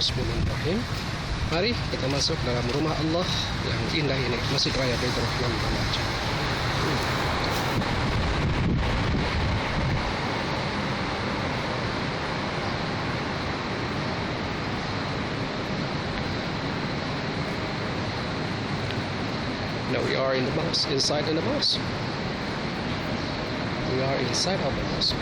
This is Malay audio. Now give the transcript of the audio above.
Bismillahirrahmanirrahim. Mari kita masuk dalam rumah Allah yang indah ini, Masjid Raya Baitur Rahman Banaja. Now we are in the mosque, inside the mosque. We are inside of the mosque.